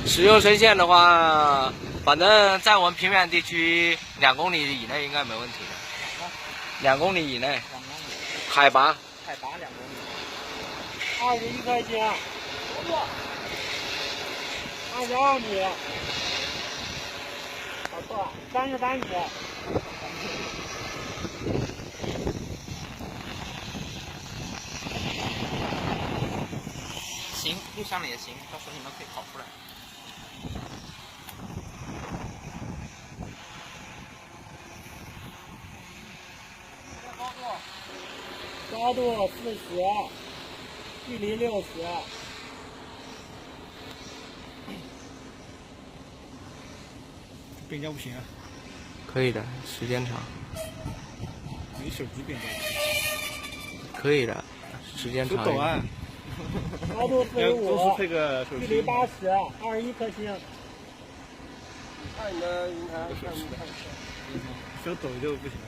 使用声线的话，反正在我们平原地区2公里以内应该没问题的。2公里以内。海拔2公里。21块钱。22米。好错，33米。行，录下面也行，到时候你们可以跑出来。高度40，距离60。变焦不行啊？可以的，时间长。没手机变焦。可以的，时间长。手抖啊！高度45，配个手距离80，21颗星。看你的云台，看你的手抖就不行了。